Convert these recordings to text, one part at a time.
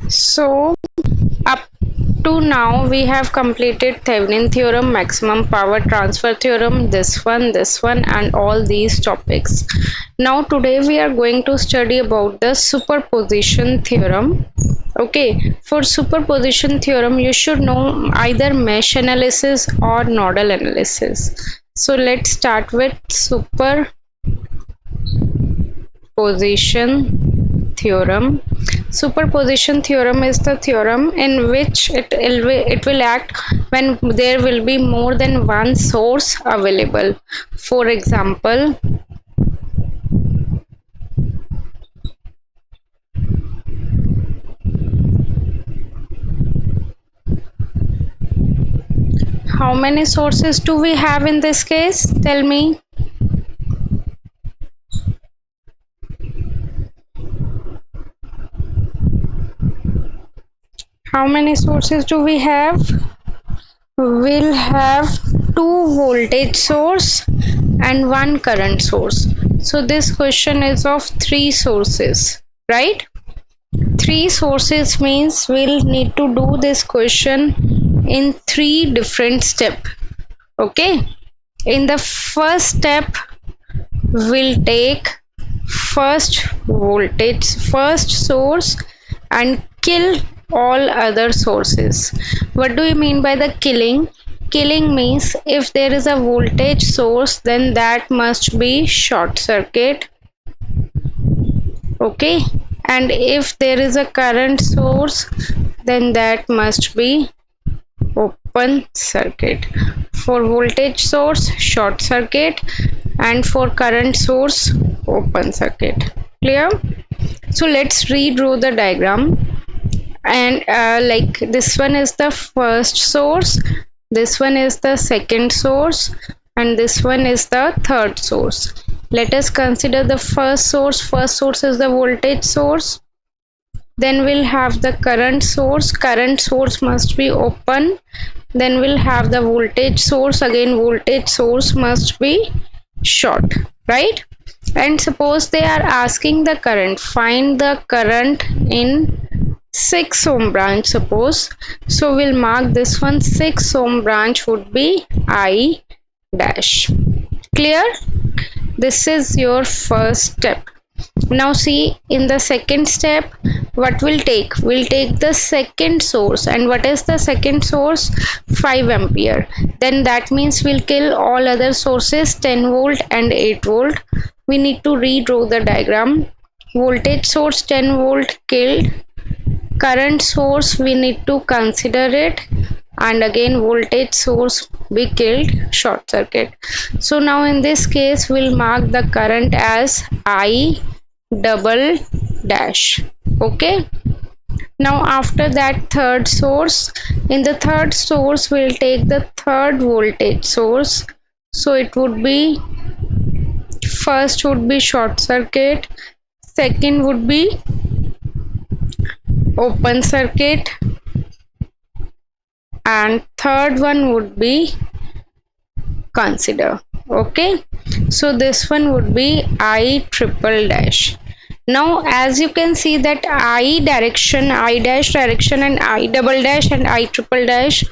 So up to now we have completed Thevenin theorem, maximum power transfer theorem, this one and all these topics. Now today we are going to study about the superposition theorem. Okay, for superposition theorem you should know either mesh analysis or nodal analysis. So let's start with superposition theorem. Superposition theorem is the theorem in which it will act when there will be more than one source available. For example, how many sources do we have in this case? Tell me. How many sources do we have? We'll have two voltage source and one current source. So this question is of three sources, right? Three sources means we'll need to do this question in three different steps. Okay, in the first step we'll take first source and kill all other sources. What do you mean by the killing? Killing means if there is a voltage source, then that must be short circuit. Okay, and if there is a current source, then that must be open circuit. For voltage source, short circuit, and for current source, open circuit. Clear? So let's redraw the diagram. And like this one is the first source, this one is the second source, and this one is the third source. Let us consider the first source. First source is the voltage source. Then we'll have the current source. Current source must be open. Then we'll have the voltage source. Again, voltage source must be short, right? And suppose they are asking the current. Find the current in 6 ohm branch, suppose. So we'll mark this one. 6 ohm branch would be I dash. Clear? This is your first step. Now see, in the second step, what we'll take? We'll take the second source. And what is the second source? 5 ampere. Then that means we'll kill all other sources, 10 volt and 8 volt. We need to redraw the diagram. Voltage source 10 volt killed. Current source we need to consider it, and again voltage source be killed, short circuit. So now in this case we'll mark the current as I double dash. Okay, now after that third source, in the third source we'll take the third voltage source. So it would be, first would be short circuit, second would be open circuit, and third one would be consider. Okay, so this one would be I triple dash. Now as you can see that I direction, I dash direction, and I double dash and I triple dash,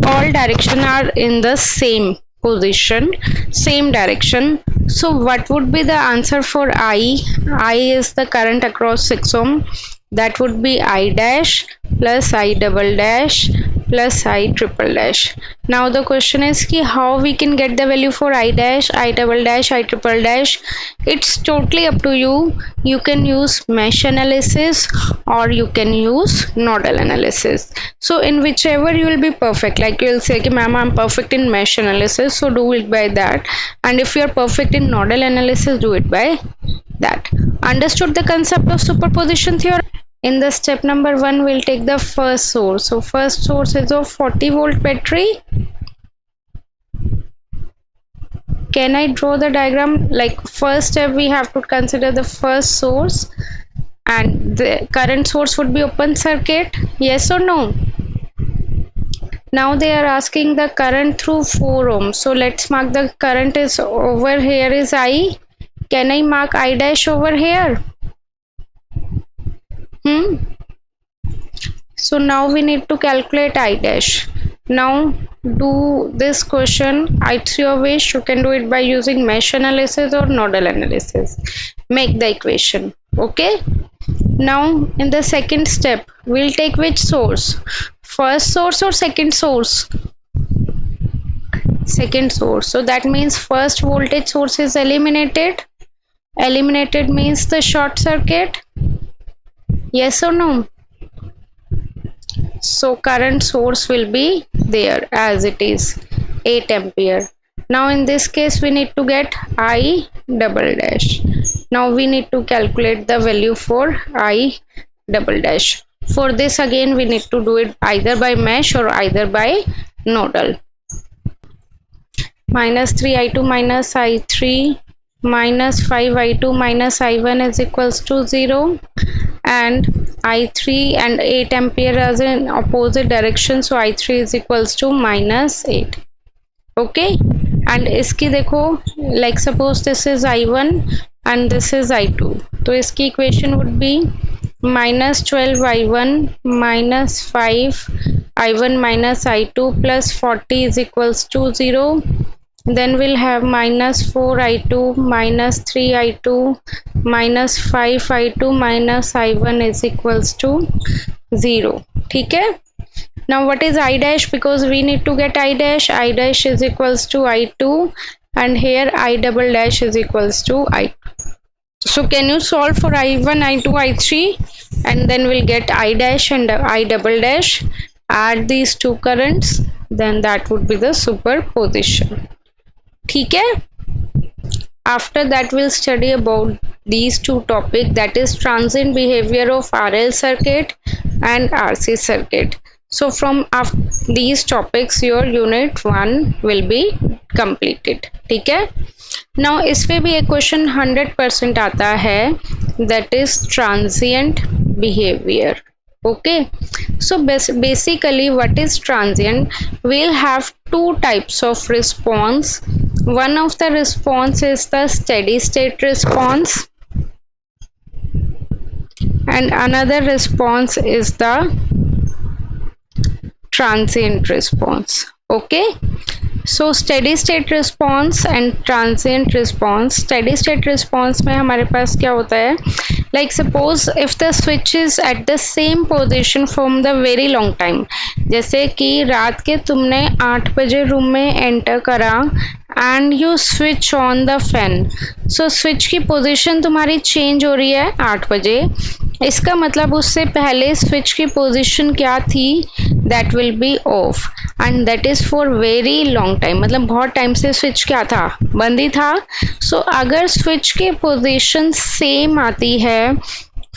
all direction are in the same position, same direction. So what would be the answer for I? I is the current across 6 ohm. That would be I dash plus I double dash plus I triple dash. Now the question is ki how we can get the value for I dash, I double dash, I triple dash. It's totally up to you. You can use mesh analysis or you can use nodal analysis. So in whichever you will be perfect, like you will say ki ma'am I'm perfect in mesh analysis, so do it by that, and if you are perfect in nodal analysis, do it by that. Understood the concept of superposition theorem? In the step number 1 we'll take the first source. So first source is of 40 volt battery. Can I draw the diagram? Like first step we have to consider the first source, and the current source would be open circuit. Yes or no? Now they are asking the current through 4 ohms. So let's mark the current is over here is I. Can I mark I dash over here? So now we need to calculate I dash. Now do this question at your wish. You can do it by using mesh analysis or nodal analysis. Make the equation. Okay, now in the second step we'll take which source, first source or second source? Second source. So that means first voltage source is eliminated. Eliminated means the short circuit. Yes or no? So current source will be there as it is, 8 ampere. Now in this case we need to get I double dash. Now we need to calculate the value for I double dash. For this again we need to do it either by mesh or either by nodal. Minus 3i2 minus I3 minus 5i2 minus I1 is equals to 0, and I3 and 8 ampere as in opposite direction, so I3 is equals to minus 8. Okay, and इसकी देखो, like suppose this is I1 and this is I2, तो इसकी equation would be minus 12 I1 minus 5 I1 minus I2 plus 40 is equals to 0. Then we'll have minus 4i2 minus 3i2 minus 5i2 minus I1 is equals to 0. ठीक है. Now what is I dash? Because we need to get I dash. I dash is equals to I2 and here I double dash is equals to I. So can you solve for I1, I2, I3 and then we'll get I dash and I double dash. Add these two currents, then that would be the superposition. ठीक है. After that we'll study about these two topics, that is transient behavior of RL circuit and RC circuit. So from these topics your unit 1 will be completed. ठीक है. Now इस पे भी एक question 100% आता है, that is transient behavior. Okay, so basically what is transient? We'll have two types of response. One of the response is the steady state response and another response is the transient response. Okay, so steady state response and transient response. Steady state response में हमारे पास क्या होता है, like suppose if the switch is at the same position from the very long time. जैसे कि रात के तुमने 8 बजे रूम में एंटर करा and you switch on the fan. So switch की पोजीशन तुम्हारी चेंज हो रही है 8 बजे. इसका मतलब उससे पहले स्विच की पोजीशन क्या थी, that will be of and that is for very long time. मतलब बहुत टाइम से स्विच क्या था, बंद ही था. सो अगर स्विच की पोजीशन सेम आती है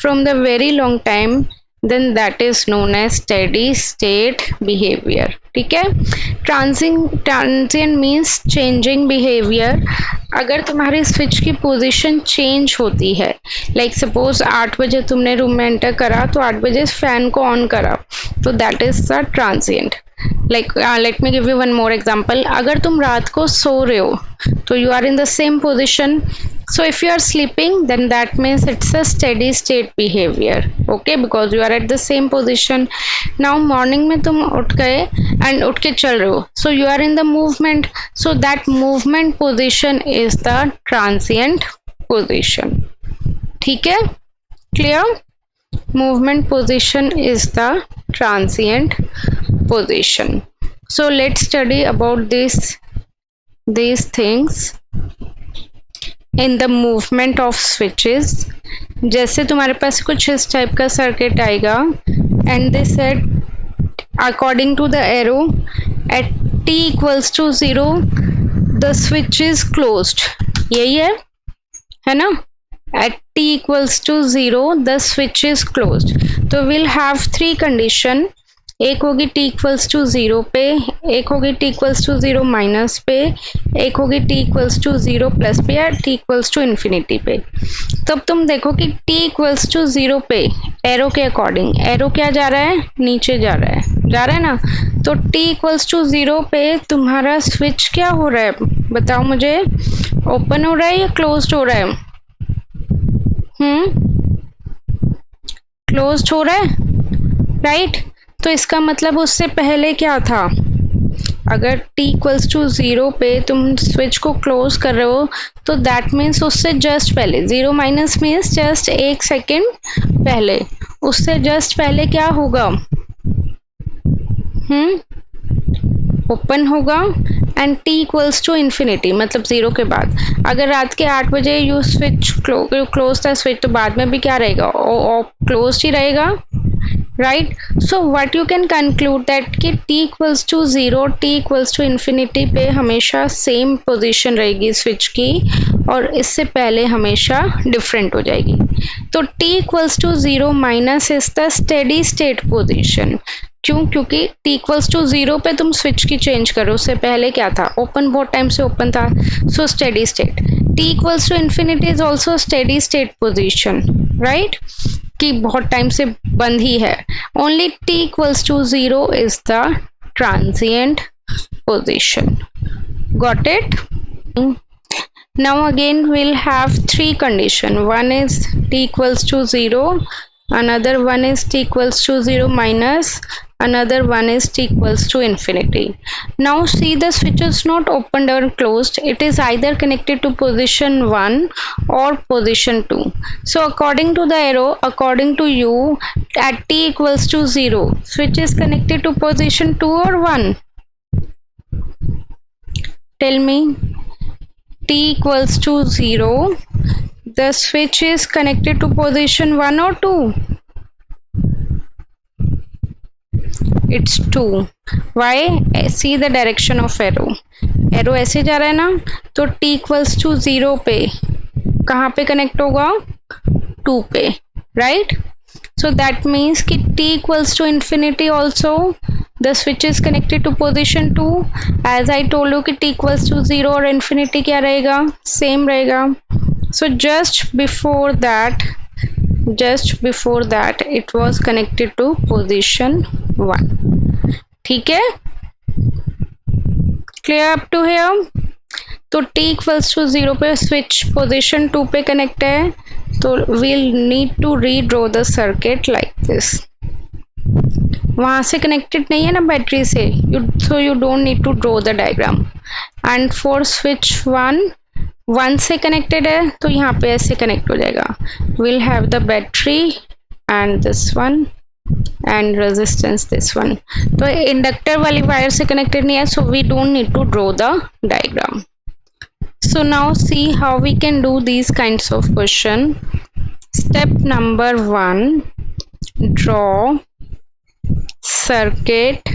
from the very long time, then that is known as steady state behavior. ठीक है. Transient means changing behaviour. अगर तुम्हारी स्विच की पोजीशन चेंज होती है, लाइक सपोज 8 बजे तुमने रूम में एंटर करा तो 8 बजे फैन को ऑन करा, तो that is the transient. Like let me give you one more example. अगर तुम रात को सो रहे हो तो you are in the same position. So if you are sleeping, then that means it's a steady state behavior. Okay, because you are at the same position. Now morning में तुम उठ गए and उठ के चल रहे हो, so you are in the movement. So that movement position is the transient position. ठीक है, clear? Movement position is the transient position. So let's study about these things in the movement of switches. जैसे तुम्हारे पास कुछ इस type का circuit आएगा and they said according to the arrow at t equals to 0 the switch is closed. यही है ना. at t equals to 0 the switch is closed. तो we'll have three condition. एक होगी t इक्वल्स टू 0 पे, एक होगी t इक्वल्स टू 0 माइनस पे, एक होगी t इक्वल्स टू 0 प्लस पे या t इक्वल्स टू इन्फिनिटी पे. तब तुम देखो कि t इक्वल्स टू 0 पे एरो के अकॉर्डिंग, एरो क्या जा रहा है, नीचे जा रहा है ना. तो t इक्वल्स टू 0 पे तुम्हारा स्विच क्या हो रहा है, बताओ मुझे, ओपन हो रहा है या क्लोज्ड हो रहा है? क्लोज्ड हो रहा है, राइट. तो इसका मतलब उससे पहले क्या था, अगर t इक्वल्स टू 0 पे तुम स्विच को क्लोज कर रहे हो तो दैट मीन्स उससे जस्ट पहले, 0 माइनस मीन्स जस्ट 1 सेकेंड पहले, उससे जस्ट पहले क्या होगा, ओपन होगा and t equals to infinity, मतलब 0 के बाद। अगर रात के 8 बजे यू स्विच क्लोज था स्विच, तो बाद में भी क्या रहेगा, क्लोज ही रहेगा, right. So what you can conclude that कि t equals to 0, t equals to infinity पे हमेशा सेम पोजीशन रहेगी स्विच की, और इससे पहले हमेशा डिफरेंट हो जाएगी। तो t equals to 0 minus is the steady state position. क्यों? क्योंकि t इक्वल्स टू 0 पे तुम स्विच की चेंज करो, उससे पहले क्या था, ओपन, बहुत टाइम से ओपन था, so steady state. t equals to infinity is also steady state position, right, कि बहुत टाइम से बंद ही है। Only t equals to 0 is the transient position. Got it? Now again we'll have three condition. One is t equals to 0, another one is t equals to 0 minus, another one is t equals to infinity. Now see, the switch is not opened or closed, it is either connected to position 1 or position 2. So according to the arrow, according to you, at t equals to 0 switch is connected to position 2 or 1? Tell me. T equals to 0, the switch is connected to position 1 or 2? It's 2. Why? See the direction of arrow. Arrow ऐसे जा रहा है ना, तो t equals to 0 पे कहाँ पे connect होगा, 2 पे, right? So that means कि t equals to infinity also the switch is connected to position 2. As I told you कि t equals to 0 और infinity क्या रहेगा, same रहेगा. So just before that it was connected to position 1. ठीक है, clear up to here? तो t equals to 0 पे switch position 2 पे connect है, तो we'll need to redraw the circuit like this. वहां से कनेक्टेड नहीं है ना बैटरी से, so you don't need to draw the diagram. And for switch 1 से कनेक्टेड है, तो यहाँ पे ऐसे कनेक्ट हो जाएगा. We'll have the battery and this one and resistance this one. तो इंडक्टर वाली वायर से कनेक्टेड नहीं है, so we don't need to draw the diagram. So now see how we can do these kinds of question. Step number 1, draw circuit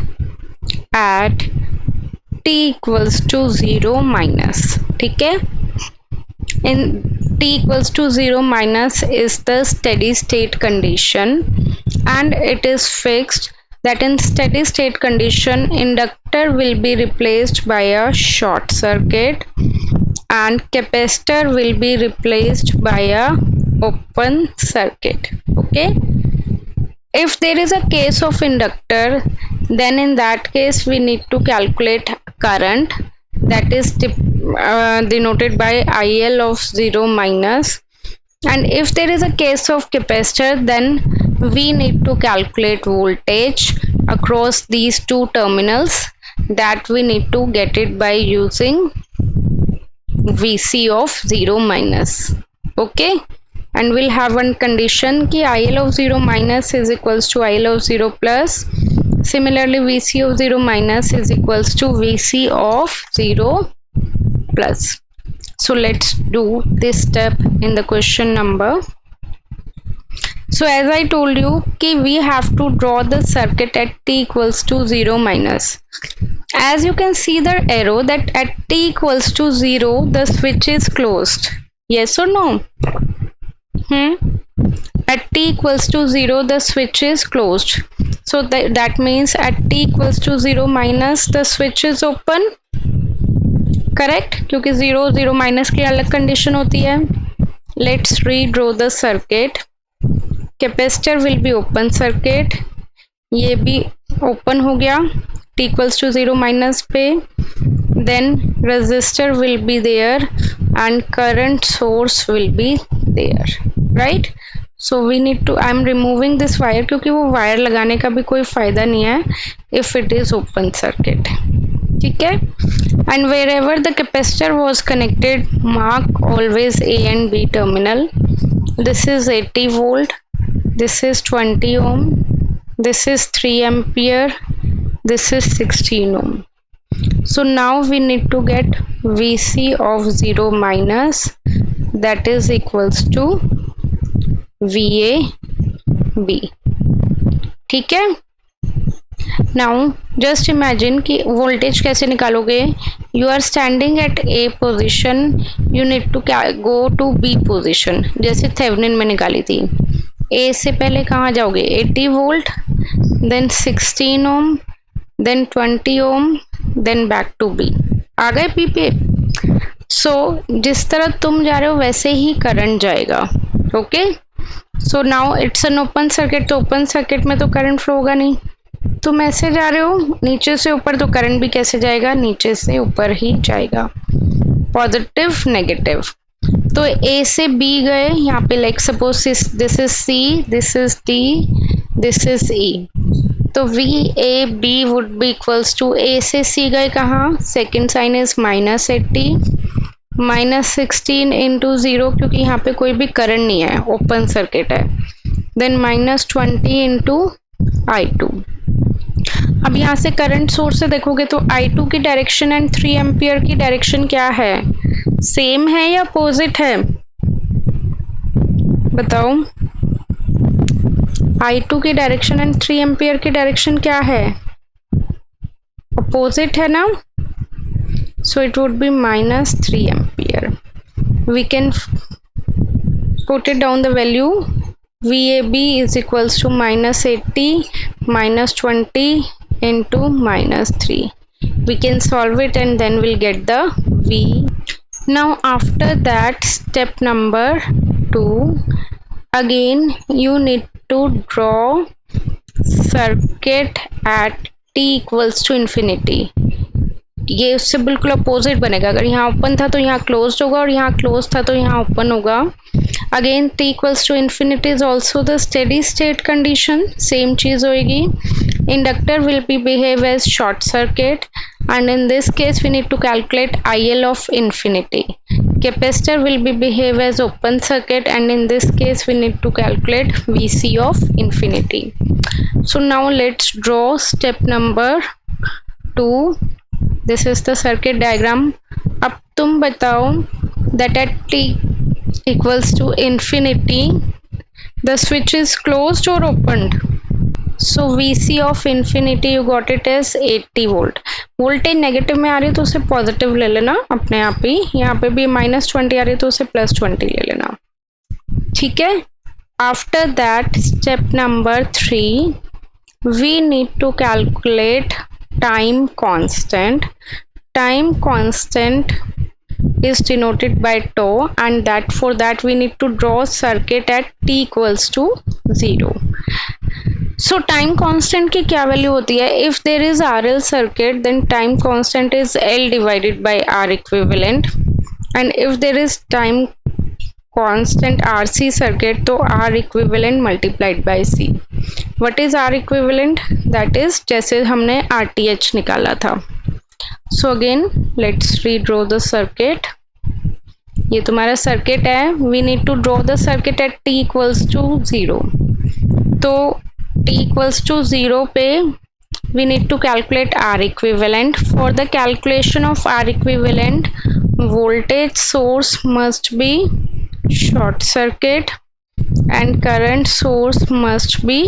at t equals to 0 minus. ठीक है, in t equals to 0 minus is the steady state condition, and it is fixed that in steady state condition inductor will be replaced by a short circuit and capacitor will be replaced by a open circuit. Okay, if there is a case of inductor, then in that case we need to calculate current, that is denoted by IL of 0 minus. And if there is a case of capacitor, then we need to calculate voltage across these two terminals, that we need to get it by using VC of 0 minus. Okay, and we'll have one condition कि IL of 0 minus is equals to IL of 0 plus. Similarly, VC of 0 minus is equals to VC of 0 plus. So let's do this step in the question number. So as I told you कि we have to draw the circuit at t equals to 0 minus. As you can see the arrow that at t equals to 0 the switch is closed. Yes or no? At t equals to 0 the switch is closed. So that means at t equals to 0 minus the switch is open. Correct? क्योंकि 0 minus की अलग condition होती है. Let's redraw the circuit. Capacitor will be open circuit. ये भी open हो गया t equals to 0 minus पे. Then resistor will be there and current source will be there, right? So we need to, I am removing this wire क्योंकि वो wire लगाने का भी कोई फायदा नहीं है if it is open circuit, ठीक है। And wherever the capacitor was connected mark always A and B terminal. This is 80 volt, this is 20 ohm, this is 3 ampere, this is 16 ohm. So now we need to get VC of 0 minus, that is equals to VAB, ठीक है। Now just imagine कि voltage कैसे निकालोगे। You are standing at A position, you need to go to B position, जैसे Thevenin में निकाली थी। A से पहले कहाँ जाओगे, 80 volt, then 16 ohm, then 20 ohm, then back to B। आ गए P पे। So जिस तरह तुम जा रहे हो वैसे ही करंट जाएगा, okay. So now it's an open circuit, तो ओपन सर्किट में तो करंट फ्लो होगा नहीं। तुम ऐसे जा रहे हो नीचे से ऊपर, तो करंट भी कैसे जाएगा, नीचे से ऊपर ही जाएगा, पॉजिटिव नेगेटिव। तो ए से बी गए, यहाँ पे like suppose this is C, this is D, this is E, तो V A B would be equals to, A से सी गए कहाँ, सेकेंड साइन इज -80, -16 इंटू 0 क्योंकि यहाँ पे कोई भी करंट नहीं है, ओपन सर्किट है, देन -20 इंटू I2। अब यहाँ से करंट सोर्स से देखोगे तो I2 की डायरेक्शन एंड 3 एम्पियर की डायरेक्शन क्या है, सेम है या अपोजिट है, बताओ। I2 की डायरेक्शन एंड 3 एम्पियर की डायरेक्शन क्या है, अपोजिट है ना। So it would be -3 ampere. We can put it down the value. VAB is equals to -80 -20 into -3. We can solve it and then we'll get the V. Now after that, step number 2, again you need to draw circuit at t equals to infinity. ये उससे बिल्कुल opposite बनेगा, अगर यहाँ open था तो यहाँ closed होगा और यहाँ क्लोज था तो यहाँ ओपन होगा। Again t equals to infinity is also the steady state condition, same चीज होएगी। Inductor will be behave as short circuit and in this case we need to calculate IL of infinity. Capacitor will be behave as open circuit and in this case we need to calculate VC of infinity. So now let's draw step number 2। This is the circuit diagram. अब तुम बताओ that at t equals to infinity the switch is closed or opened. So VC of infinity you got it as 80 volt. Voltage negative में आ रही है तो उसे positive ले लेना अपने आप ही, यहाँ पे भी -20 आ रही है तो उसे +20 ले लेना, ठीक है। After that step number 3, we need to calculate time constant. Time constant is denoted by tau and that for that we need to draw circuit at t equals to 0. So time constant की क्या value होती है, if there is RL circuit then time constant is L divided by R equivalent and if there is time constant RC circuit तो R equivalent multiplied by C. What is R equivalent? That is जैसे हमने RTH निकाला था। So again let's redraw the circuit. ये तुम्हारा circuit है, we need to draw the circuit at t equals to 0. तो t equals to 0 पे we need to calculate R equivalent. For the calculation of R equivalent, voltage source must be short circuit and current source must be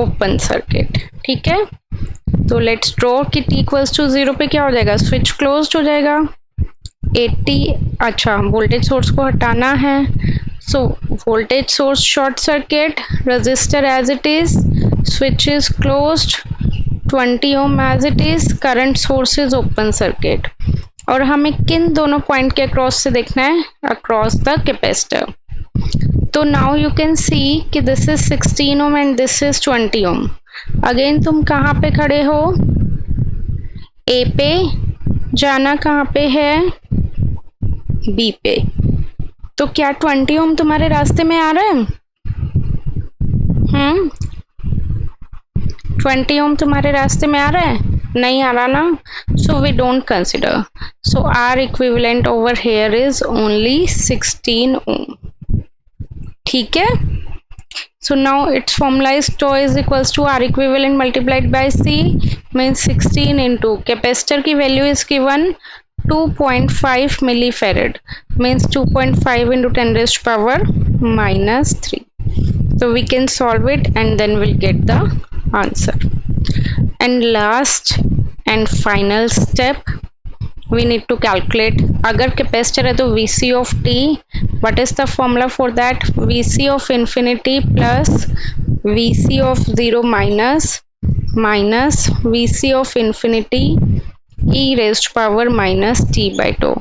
open circuit, ठीक है। तो let's draw कि t equals to 0 पे क्या हो जाएगा, switch closed हो जाएगा। 80, अच्छा वोल्टेज सोर्स को हटाना है, so voltage source short circuit, resistor as it is, switch is closed, 20 ohm as it is, current source is open circuit. और हमें किन दोनों पॉइंट के अक्रॉस से देखना है, अक्रॉस द कैपेसिटर। तो नाउ यू कैन सी कि this is 16 ohm and this is 20 ohm. Again तुम कहाँ पे खड़े हो, ए पे, जाना कहाँ पे है, बी पे। तो क्या 20 ओम तुम्हारे रास्ते में आ रहा है, 20 ओम तुम्हारे रास्ते में आ रहा है? नहीं आ रहा ना, so we don't consider. So R equivalent over here is only 16 ohm. ठीक है. So now its formula is tau is equals to R equivalent multiplied by C, means 16 into capacitor की value is given 2.5 millifarad, means 2.5 into 10 raised power minus 3. So we can solve it and then we'll get the answer. And last and final step, we need to calculate. अगर capacitor है तो VC of t, what is the formula for that? VC of infinity plus VC of 0 minus VC of infinity e raised power minus t by tau.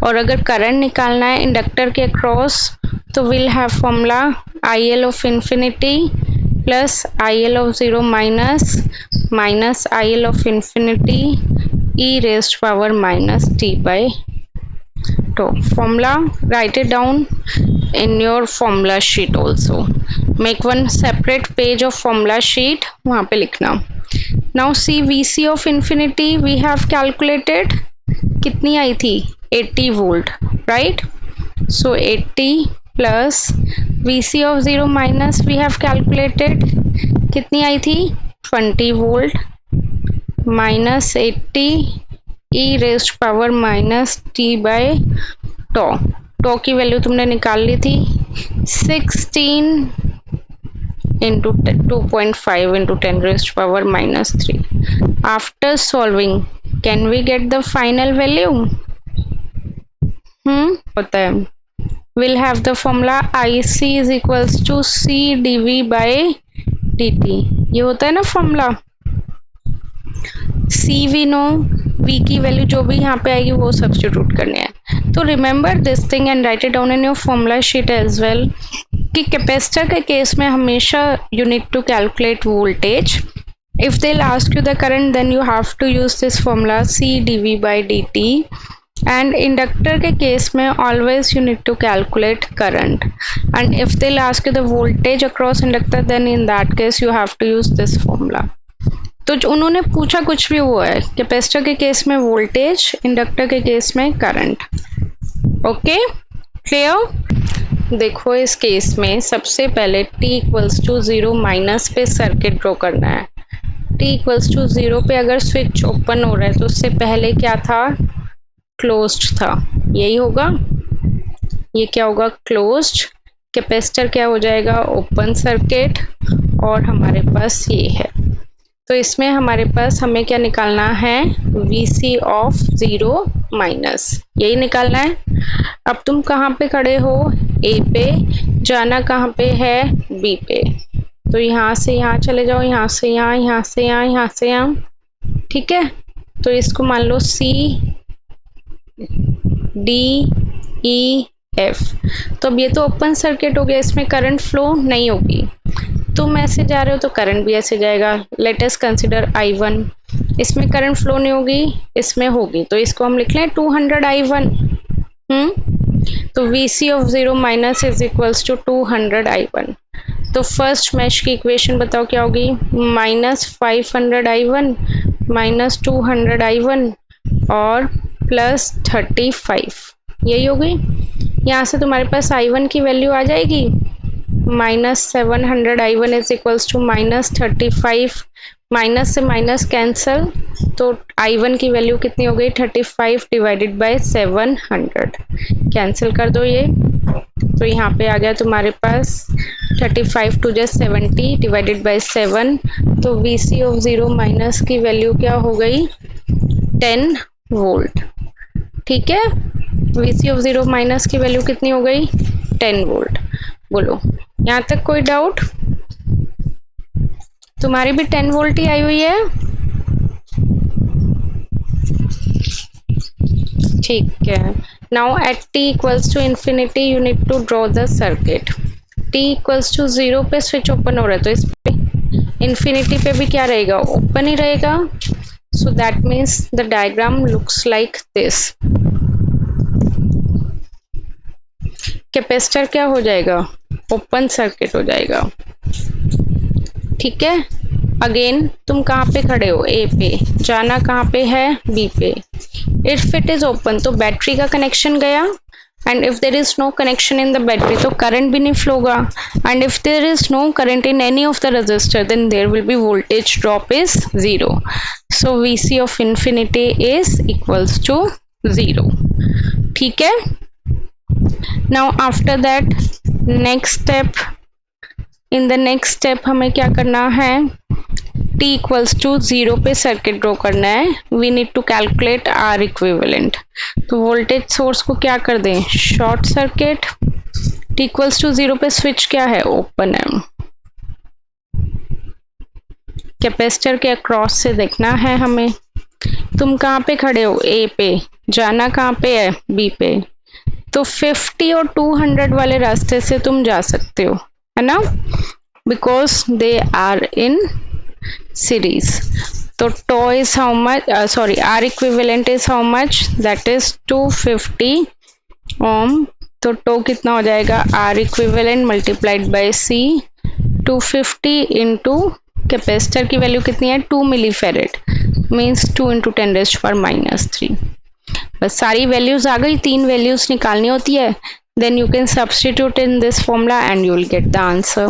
और अगर current निकालना है inductor के across तो we'll have formula IL of infinity plus IL of 0 minus IL of infinity e raised power minus t by tau. Formula, write it down in your formula sheet also. Make one separate page of formula sheet, वहाँ पे लिखना. Now see VC of infinity we have calculated, कितनी आई थी? 80 volt, right? So 80 plus VC of 0 minus we have calculated, कितनी आई थी? 20 volt minus 80 e raised power minus t by tau. tau की value तुमने निकाल ली थी 16 into 2.5 into 10 raised power minus 3. After solving, can we get the final value? होता है. We'll have the formula IC is equals to C dV by dt. ये होता है ना formula. C we know, V की वैल्यू जो भी यहाँ पे आएगी वो सब्स्टिट्यूट करनी है. तो remember this thing and write it down in your formula sheet as well कि कैपेसिटर के केस में हमेशा you need to calculate voltage. If they will ask you the current then you have to use this formula C dV by dt. And inductor के केस में always you need to calculate current. And if they will ask you the voltage across inductor then in that case you have to use this formula. तो उन्होंने पूछा कुछ भी हुआ है, कैपेसिटर के केस में वोल्टेज, इंडक्टर के केस में करंट. Okay clear. देखो इस केस में सबसे पहले t इक्वल्स टू 0 माइनस पे सर्किट ड्रॉ करना है. t इक्वल्स टू 0 पे अगर स्विच ओपन हो रहा है तो उससे पहले क्या था? क्लोज्ड था. यही होगा. ये क्या होगा? क्लोज्ड. कैपेसिटर क्या हो जाएगा? Open circuit. और हमारे पास ये है. तो इसमें हमारे पास हमें क्या निकालना है? VC ऑफ 0 माइनस, यही निकालना है. अब तुम कहाँ पे खड़े हो? A पे. जाना कहाँ पे है? B पे. तो यहाँ से यहाँ चले जाओ, यहाँ से यहाँ, यहाँ से यहाँ, यहाँ से यहाँ. ठीक है. तो इसको मान लो C D E F. तो अब ये तो ओपन सर्किट हो गया, इसमें करंट फ्लो नहीं होगी. तुम ऐसे जा रहे हो तो करंट भी ऐसे जाएगा. Let us consider I1. इसमें करंट फ्लो नहीं होगी, इसमें होगी. तो इसको हम लिख लें 200 I1. तो VC of 0 minus is equals to 200 I1. तो फर्स्ट मैश की इक्वेशन बताओ क्या होगी? माइनस 500 I1 माइनस 200 I1 और प्लस 35. यही होगी. यहाँ से तुम्हारे पास I1 की वैल्यू आ जाएगी minus 700 I1 is equals to minus 35. Minus से माइनस कैंसल, तो I1 की वैल्यू कितनी हो गई? 35 डिवाइडेड बाय 700. कैंसिल कर दो ये. तो यहाँ पे आ गया तुम्हारे पास 35 टू जस्ट 70 डिवाइडेड बाय 7. तो VC ऑफ 0 माइनस की वैल्यू क्या हो गई? 10 वोल्ट. ठीक है. VC ऑफ 0 माइनस की वैल्यू कितनी हो गई? 10 वोल्ट. बोलो यहाँ तक कोई डाउट? तुम्हारी भी 10 वोल्ट ही आई हुई है. ठीक है. Now at t equals to infinity you need to draw the circuit. t equals to 0 पे स्विच ओपन हो रहा है तो इस पे इंफिनिटी पे भी क्या रहेगा? ओपन ही रहेगा. So that means the diagram looks like this. Capacitor क्या हो जाएगा? ओपन सर्किट हो जाएगा. ठीक है। अगेन तुम कहाँ पे खड़े हो, ए पे, जाना कहाँ पे है, बी पे। इफ इट इज ओपन तो बैटरी का कनेक्शन गया, and if there is no connection in the battery तो करंट भी नहीं फ्लो होगा, and if there is no current in any of the resistor then there will be voltage drop is 0. So VC of infinity is equals to 0. ठीक है। Now after that next step, in the next step हमें क्या करना है, t equals to 0 पे circuit draw करना है। We need to calculate R equivalent. तो वोल्टेज सोर्स को क्या कर दें, short circuit. t equals to 0 पे स्विच क्या है, ओपन है। कैपेसिटर के अक्रॉस से देखना है हमें। तुम कहाँ पे खड़े हो, ए पे, जाना कहाँ पे है, बी पे। तो 50 और 200 वाले रास्ते से तुम जा सकते हो, है ना, because they are in series. तो टो is how much, sorry R equivalent is how much, that is 250 ohm. तो टो कितना हो जाएगा, R equivalent multiplied by C। 250 into capacitor की वैल्यू कितनी है, 2 मिलीफेरेड, मीन्स 2 इंटू 10⁻³ बस सारी वैल्यूज आ गई। 3 वैल्यूज निकालनी होती है, then you can substitute in this formula and you will get the answer.